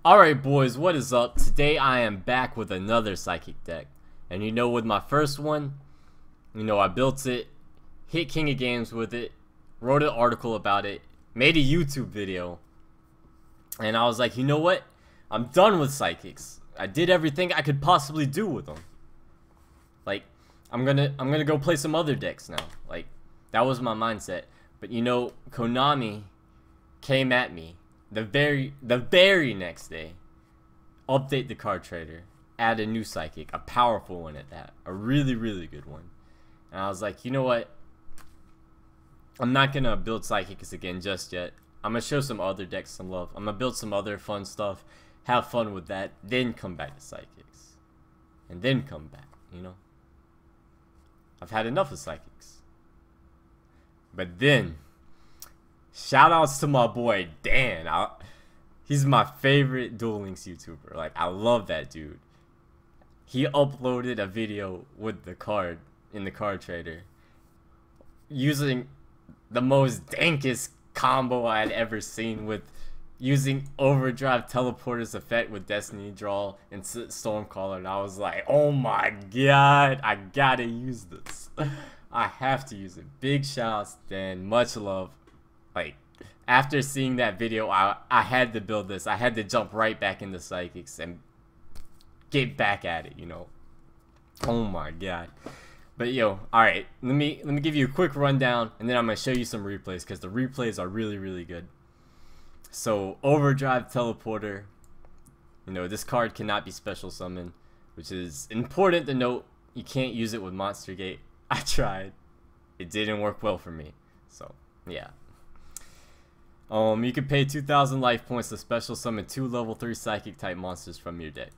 Alright boys, what is up? Today I am back with another psychic deck. And with my first one, I built it, hit King of Games with it, wrote an article about it, made a YouTube video. And I was like, you know what? I'm done with psychics. I did everything I could possibly do with them. Like, I'm gonna go play some other decks now. Like, that was my mindset. But Konami came at me the very next day. Update the card trader, add a new psychic, a powerful one at that, a really good one. And I was like, you know what, I'm not gonna build psychics again just yet. I'm gonna show some other decks some love. I'm gonna build some other fun stuff, have fun with that, then come back to psychics, and then come back. I've had enough of psychics. But then, shout outs to my boy Dan. He's my favorite Duel Links YouTuber. Like, I love that dude. He uploaded a video with the card in the card trader using the most dankest combo I had ever seen, with using Overdrive Teleporter's effect with Destiny Draw and Stormcaller. And I was like, oh my god, I gotta use this. I have to use it. Big shouts, Dan. Much love. Like, after seeing that video, I had to build this. I had to jump right back into psychics and get back at it, Oh my god. But alright, let me give you a quick rundown, and then I'm gonna show you some replays, because the replays are really good. So, Overdrive Teleporter, this card cannot be special summoned, which is important to note. You can't use it with Monster Gate. I tried. It didn't work well for me. So, yeah. You can pay 2,000 life points to special summon 2 level 3 psychic type monsters from your deck.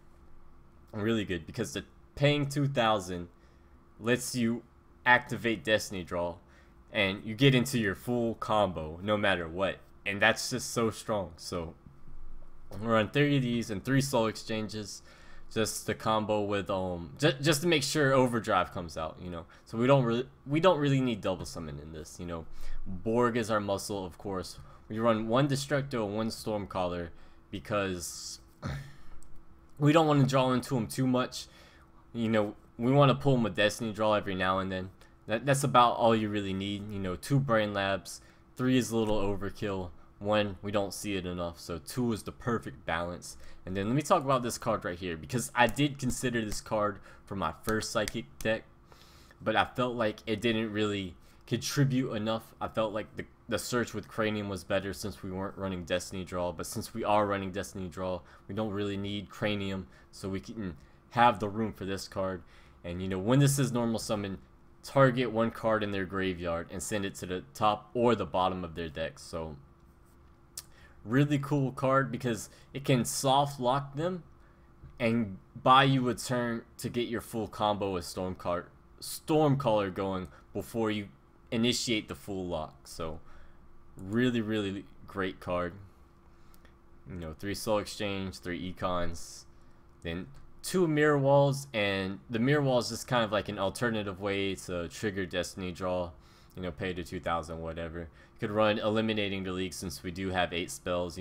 Really good, because the paying 2,000 lets you activate Destiny Draw, and you get into your full combo no matter what. And that's just so strong. So, we're on 30 of these and 3 soul exchanges, just to combo with just to make sure Overdrive comes out, So we don't really need double summon in this, Borg is our muscle, of course. We run 1 Destructo and 1 Stormcaller because we don't want to draw into him too much. We want to pull him with Destiny Draw every now and then. That's about all you really need. 2 Brain Labs, 3 is a little overkill. 1, we don't see it enough, so 2 is the perfect balance. And then let me talk about this card right here, because I did consider this card for my first psychic deck, but I felt like it didn't really contribute enough. I felt like the search with Cranium was better since we weren't running Destiny Draw, but since we are running Destiny Draw, we don't really need Cranium, so we can have the room for this card. And when this is normal summon, target 1 card in their graveyard and send it to the top or the bottom of their deck. So really cool card, because it can soft lock them and buy you a turn to get your full combo with Stormcaller going before you initiate the full lock. So really great card. 3 soul exchange, 3 econs, then 2 mirror walls, and the mirror wall is just kind of like an alternative way to trigger Destiny Draw. Pay to 2,000, whatever. You could run Eliminating the League, since we do have 8 spells.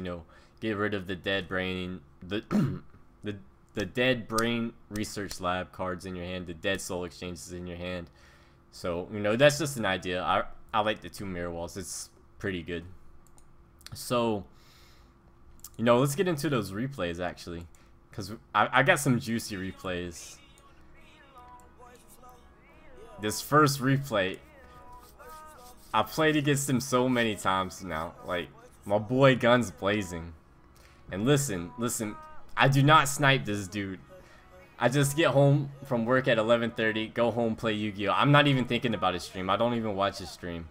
Get rid of the dead brain, the dead brain research lab cards in your hand, the dead soul exchanges in your hand. So that's just an idea. I like the 2 mirror walls. It's pretty good. So let's get into those replays actually, because I got some juicy replays. This first replay, I played against him so many times now. Like, my boy Guns Blazing. And listen, I do not snipe this dude. I just get home from work at 11:30, go home, play Yu-Gi-Oh! I'm not even thinking about his stream. I don't even watch his stream.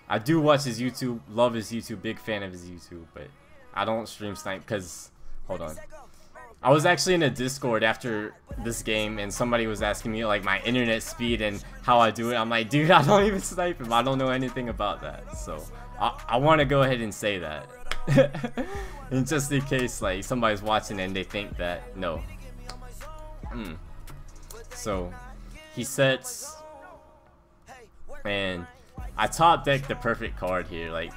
I do watch his YouTube, love his YouTube, big fan of his YouTube, but I don't stream snipe because, hold on. I was actually in a Discord after this game, and somebody was asking me like my internet speed and how I do it. I'm like, dude, I don't even snipe him. I don't know anything about that. So I want to go ahead and say that. And just in case like somebody's watching and they think that, no. So he sets, and I top deck the perfect card here. Like,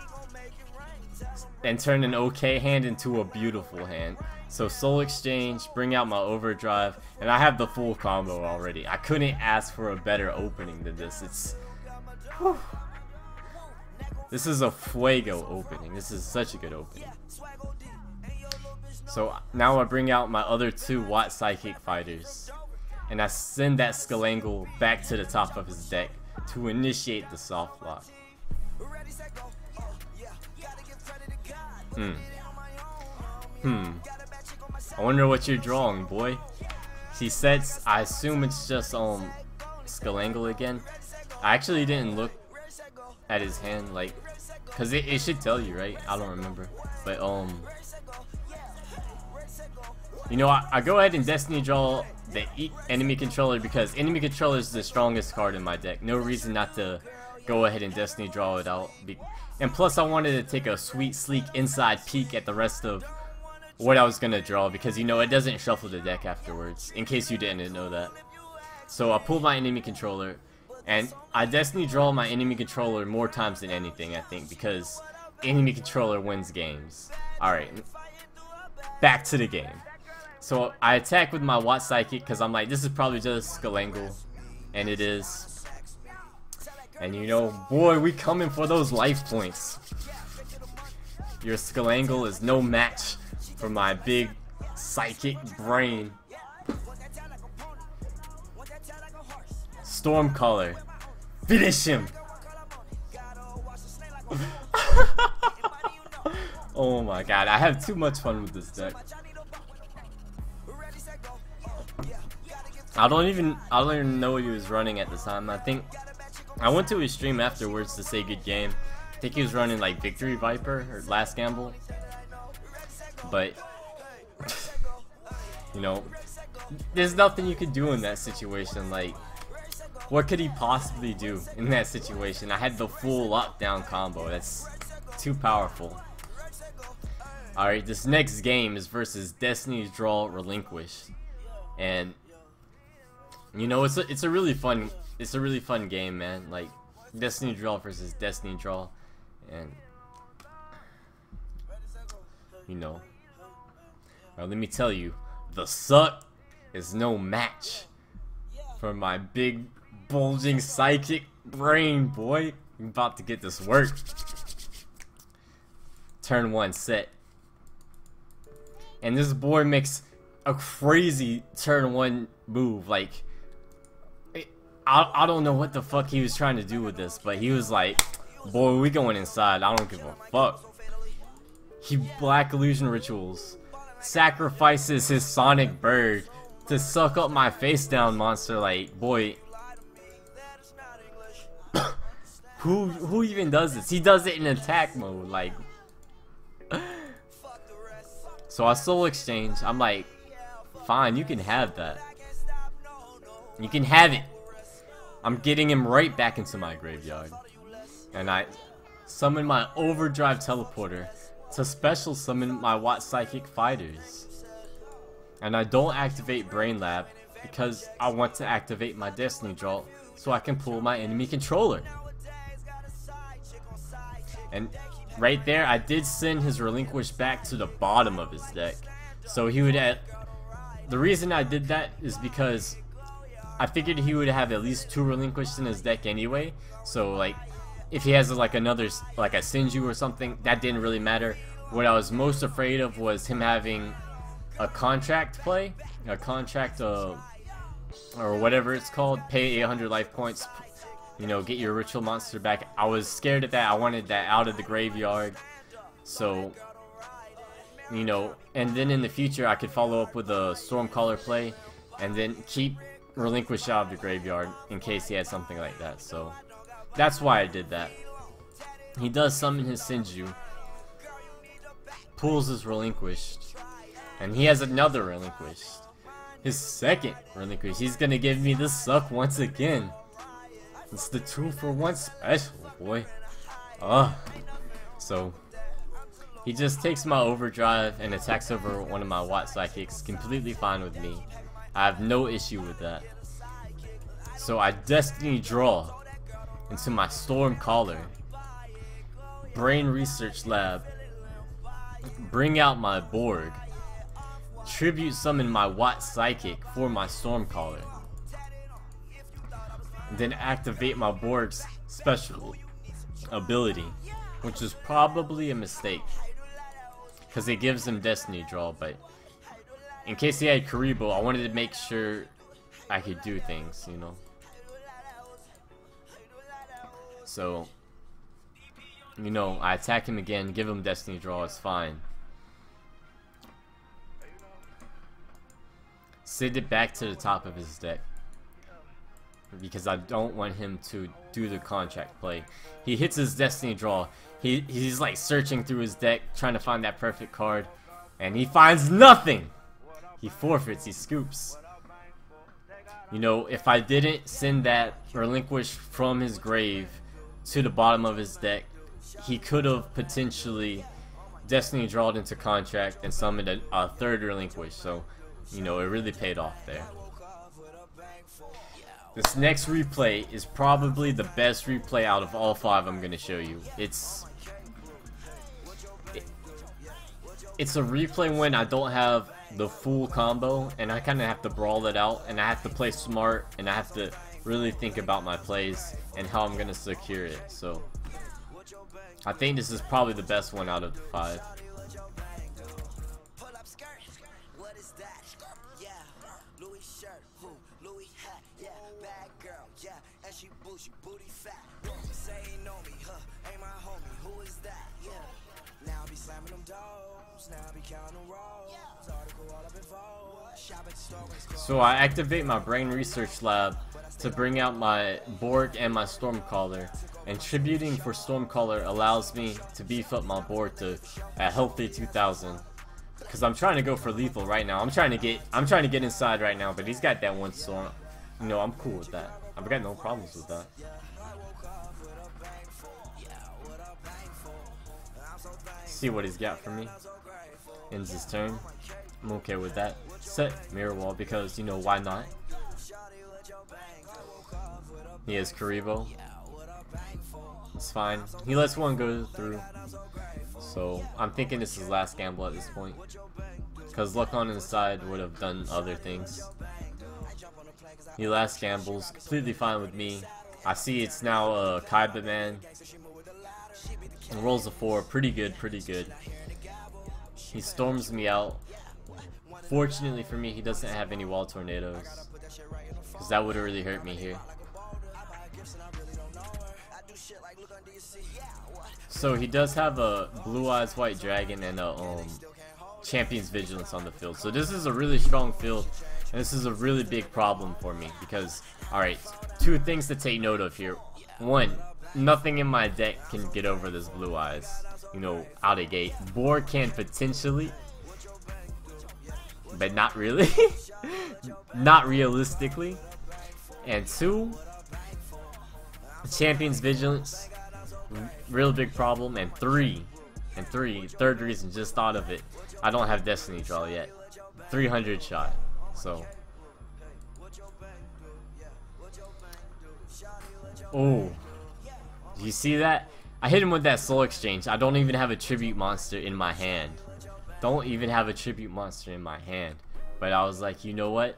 and turn an okay hand into a beautiful hand. So Soul Exchange, bring out my Overdrive, and I have the full combo already. I couldn't ask for a better opening than this. It's... Whew. This is a fuego opening. This is such a good opening. So now I bring out my other 2 Watt Psychic fighters, and I send that Skalangle back to the top of his deck to initiate the soft lock. I wonder what you're drawing, boy. He sets, I assume it's just Skalangle again. I actually didn't look at his hand, like, cause it should tell you, right? I don't remember, but you know, I go ahead and Destiny draw the enemy controller because enemy controller is the strongest card in my deck. No reason not to go ahead and Destiny draw it out. And plus, I wanted to take a sweet, sleek inside peek at the rest of what I was gonna draw because, you know, it doesn't shuffle the deck afterwards, in case you didn't know that. So I pulled my enemy controller, and I Destiny draw my enemy controller more times than anything, I think, because enemy controller wins games. Alright, back to the game. So I attack with my Watt Psychic because I'm like, this is probably just Skalangle, and it is. And you know, boy, we coming for those life points. Your Skalangle is no match for my big psychic brain. Stormcaller, finish him. Oh my god, I have too much fun with this deck. I don't even know what he was running at the time. I think I went to his stream afterwards to say good game. I think he was running like Victory Viper or Last Gamble. But you know, there's nothing you could do in that situation. Like, what could he possibly do in that situation? I had the full lockdown combo. That's too powerful. Alright, this next game is versus Destiny's Draw Relinquished. And you know, it's a really fun game, man. Like, Destiny Draw versus Destiny Draw. And you know, well, let me tell you, the suck is no match for my big bulging psychic brain, boy. I'm about to get this work. Turn 1 set. And this boy makes a crazy turn 1 move. Like, I don't know what the fuck he was trying to do with this, but he was like, boy, we going inside. I don't give a fuck. He Black Illusion Rituals, sacrifices his Sonic Bird to suck up my face down monster. Like, boy, who even does this? He does it in attack mode. Like, so I Soul Exchange. I'm like, fine, you can have that. You can have it. I'm getting him right back into my graveyard, and I summon my Overdrive Teleporter to special summon my Watt Psychic fighters. And I don't activate Brain Lab because I want to activate my Destiny Draw so I can pull my enemy controller. And right there, I did send his Relinquish back to the bottom of his deck. So he would have... The reason I did that is because I figured he would have at least 2 Relinquished in his deck anyway. So, like, if he has like another, like a Sinju or something, that didn't really matter. What I was most afraid of was him having a contract play, a contract or whatever it's called, pay 800 life points, you know, get your ritual monster back. I was scared of that. I wanted that out of the graveyard. So, you know, and then in the future I could follow up with a Stormcaller play and then keep Relinquish out of the graveyard in case he had something like that. So that's why I did that. He does summon his Sinju, pulls his Relinquished, and he has another Relinquished. His second Relinquished. He's gonna give me the suck once again. It's the 2-for-1 special, boy. So he just takes my Overdrive and attacks over one of my Watt Psychics. Completely fine with me. I have no issue with that. So I Destiny Draw into my Stormcaller, Brain Research Lab, bring out my Borg, tribute summon my Watt Psychic for my Stormcaller, then activate my Borg's special ability, which is probably a mistake because it gives him Destiny Draw, but in case he had Karibo, I wanted to make sure I could do things, you know. So, you know, I attack him again, give him Destiny Draw, it's fine. Send it back to the top of his deck, because I don't want him to do the contract play. He hits his Destiny Draw. He's like searching through his deck, trying to find that perfect card, and he finds nothing! He forfeits, he scoops. You know, if I didn't send that Relinquish from his grave to the bottom of his deck, he could have potentially Destiny Drawed into contract and summoned a third Relinquish. So, you know, it really paid off there. This next replay is probably the best replay out of all 5 I'm going to show you. It's a replay when I don't have the full combo and I kind of have to brawl it out, and I have to play smart, and I have to really think about my plays and how I'm going to secure it. So I think this is probably the best one out of the 5. So I activate my Brain Research Lab to bring out my Borg and my Stormcaller, and tributing for Stormcaller allows me to beef up my Borg to a healthy 2000. Because I'm trying to go for lethal right now. I'm trying to get inside right now, but he's got that one Storm. You know, I'm cool with that. I've got no problems with that. See what he's got for me. Ends his turn. I'm okay with that. Set Mirror Wall because, you know, why not? He has Karibo. It's fine. He lets one go through. So I'm thinking this is last gamble at this point. Because Luck on his side would have done other things. He last gambles. Completely fine with me. I see it's now a Kaiba man. And rolls a 4. Pretty good, pretty good. He storms me out. Fortunately for me, he doesn't have any wall tornadoes, because that would have really hurt me here. So he does have a Blue Eyes White Dragon and a Champion's Vigilance on the field. So this is a really strong field, and this is a really big problem for me because, alright, 2 things to take note of here. 1, nothing in my deck can get over this Blue Eyes, you know, out of gate. Borg can potentially, but not really. Not realistically. And 2, Champion's Vigilance, real big problem. And 3, third reason, just thought of it, I don't have Destiny Draw yet. 300 shot. So, oh, you see that? I hit him with that Soul Exchange. I don't even have a tribute monster in my hand. Don't even have a tribute monster in my hand. But I was like, you know what?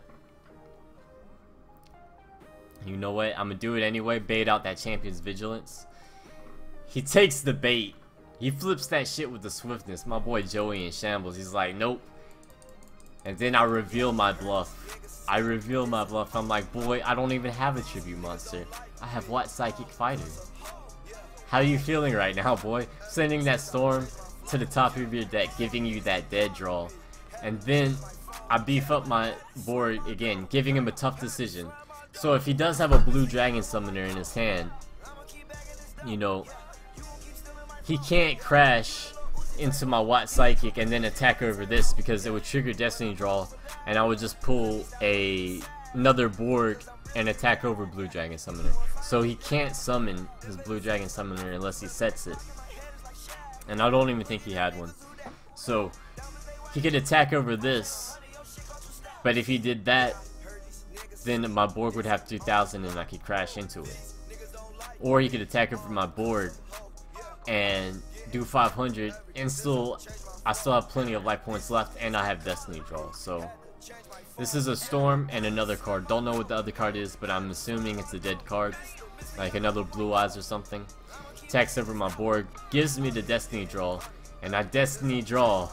You know what? I'm gonna do it anyway. Bait out that Champion's Vigilance. He takes the bait. He flips that shit with the swiftness. My boy Joey in shambles. He's like, nope. And then I reveal my bluff. I'm like, boy, I don't even have a tribute monster. I have what Psychic Fighter? How are you feeling right now, boy? Sending that Storm to the top of your deck, giving you that dead draw. And then I beef up my board again, giving him a tough decision. So if he does have a blue dragon summoner in his hand, you know, he can't crash into my Watt Psychic and then attack over this, because it would trigger Destiny Draw, and I would just pull another Borg and attack over Blue Dragon Summoner. So he can't summon his Blue Dragon Summoner unless he sets it. And I don't even think he had one. So he could attack over this, but if he did that, then my Borg would have 2000 and I could crash into it. Or he could attack over my board and do 500 and still I still have plenty of life points left, and I have Destiny Draw. So this is a Storm and another card. Don't know what the other card is, but I'm assuming it's a dead card, like another Blue Eyes or something. Attacks over my board, gives me the Destiny Draw, and I Destiny Draw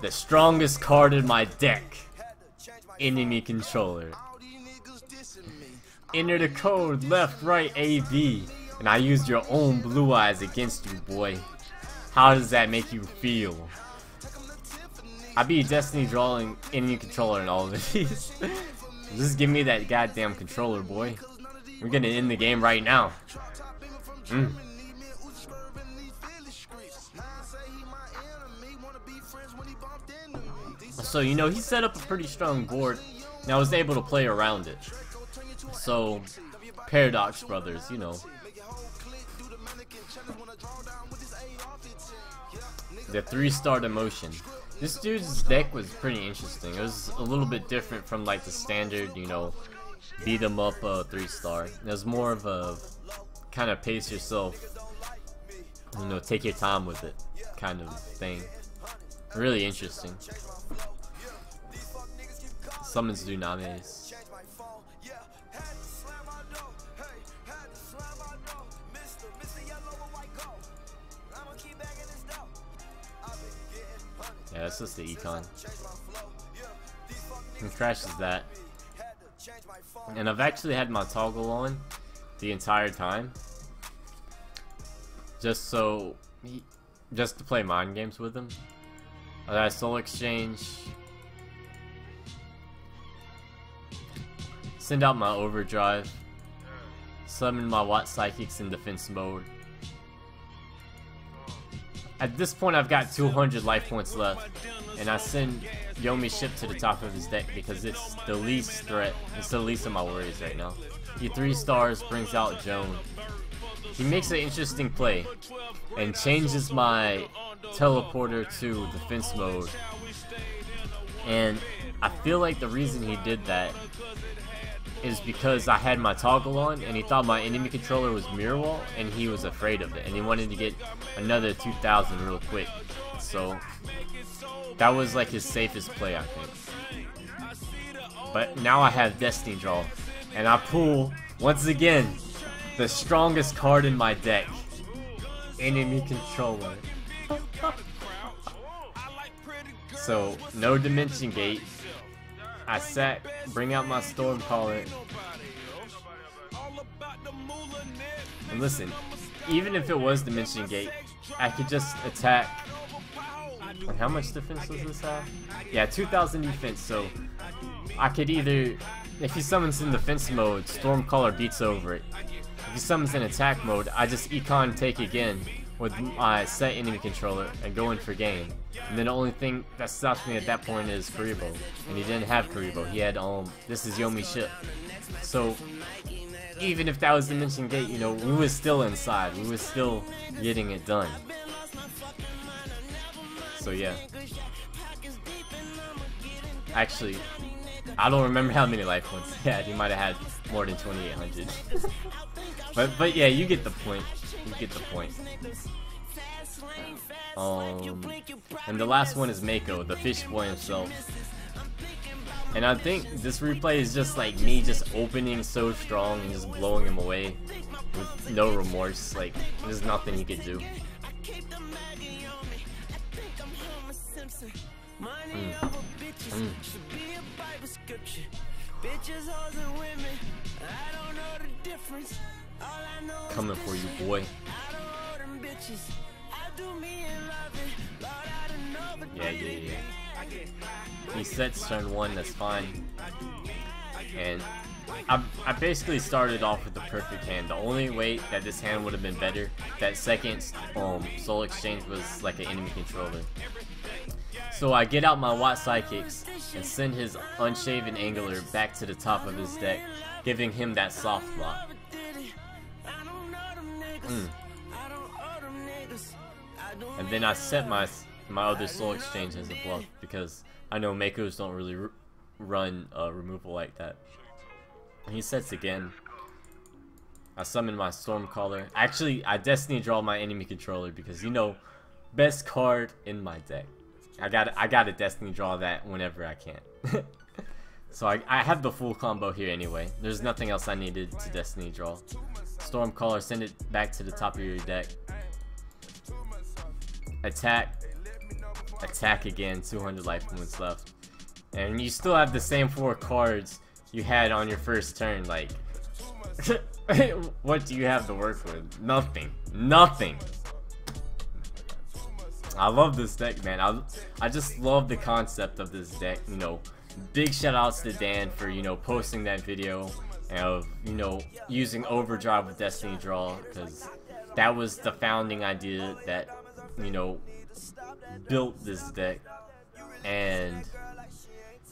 the strongest card in my deck, Enemy Controller. Enter the code left, right, AB, and I used your own Blue Eyes against you, boy. How does that make you feel? I be Destiny drawing Enemy Controller in all of these. Just give me that goddamn controller, boy. We're gonna end the game right now. So, you know, he set up a pretty strong board, and I was able to play around it. So, Paradox Brothers, you know. The 3-star demotion. This dude's deck was pretty interesting. It was a little bit different from like the standard, you know, beat 'em up 3-star. It was more of a kind of pace yourself, you know, take your time with it kind of thing. Really interesting. Summons Dunamis. Yeah, that's just the econ. He crashes that. And I've actually had my toggle on the entire time. Just to play mind games with him. I got Soul Exchange. Send out my Overdrive. Summon my Watt Psychics in defense mode. At this point, I've got 200 life points left, and I send Yomi Ship to the top of his deck because it's the least threat. It's the least of my worries right now. He 3-stars, brings out Joan. He makes an interesting play and changes my teleporter to defense mode. And I feel like the reason he did that is because I had my toggle on and he thought my enemy controller was mirror wall and he was afraid of it and he wanted to get another 2000 real quick. So that was like his safest play, I think. But now I have Destiny Draw and I pull once again the strongest card in my deck, Enemy Controller. So no Dimension Gate. I bring out my Stormcaller. And listen, even if it was Dimension Gate, I could just attack. And how much defense does this have? Yeah, 2000 defense, so I could either, if he summons in defense mode, Stormcaller beats over it. If he summons in attack mode, I just econ take again with my set enemy controller and go in for game. And then the only thing that stops me at that point is Karibo. And he didn't have Karibo. He had this is Yomi Ship. So even if that was Dimension Gate, you know, we was still inside. We was still getting it done. So yeah. Actually, I don't remember how many life points he had. He might have had more than 2800. but yeah, you get the point. You get the point. And the last one is Mako, the fish boy himself. And I think this replay is just like me just opening so strong and just blowing him away with no remorse. Like, there's nothing he could do. Coming for you, boy. Yeah. He sets turn 1, that's fine. And I basically started off with the perfect hand. The only way that this hand would have been better, that second Soul Exchange was like an enemy controller. So I get out my Watt Psychics and send his Unshaven Angler back to the top of his deck, giving him that soft block. And then I set my other Soul Exchange as a bluff because I know Makos don't really run removal like that. He sets again. I summon my Stormcaller. Actually, I Destiny Draw my enemy controller because, you know, best card in my deck. I gotta Destiny draw that whenever I can. So I have the full combo here anyway. There's nothing else I needed to Destiny draw. Stormcaller, send it back to the top of your deck. Attack. Attack again, 200 life points left. And you still have the same 4 cards you had on your first turn. Like, what do you have to work with? Nothing. Nothing. I love this deck, man. I just love the concept of this deck, you know. Big shout outs to Dan for, you know, posting that video of, you know, using Overdrive with Destiny Draw, because that was the founding idea that, you know, built this deck. And,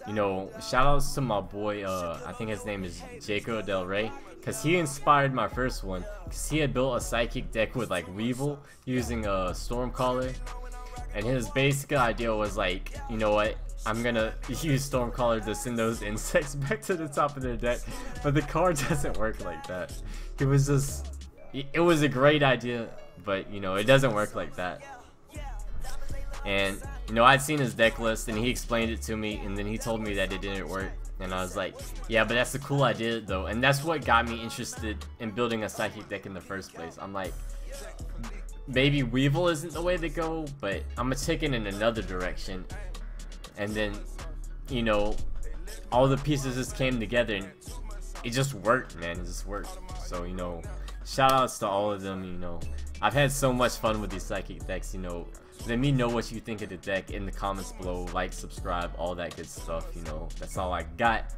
you know, shout outs to my boy, I think his name is Jaco Del Rey, because he inspired my first one, because he had built a psychic deck with like Weevil using a Stormcaller, and his basic idea was like, you know what, I'm gonna use Stormcaller to send those insects back to the top of their deck, but the card doesn't work like that. It was just, it was a great idea, but you know, it doesn't work like that. And you know, I'd seen his deck list and he explained it to me, and then he told me that it didn't work, and I was like, yeah, but that's a cool idea though, and that's what got me interested in building a psychic deck in the first place. I'm like, maybe Weevil isn't the way to go, but I'm gonna take it in another direction. And then, you know, all the pieces just came together and it just worked, man. It just worked. So, you know, shout outs to all of them. You know, I've had so much fun with these psychic decks. You know, let me know what you think of the deck in the comments below. Like, subscribe, all that good stuff. You know, that's all I got.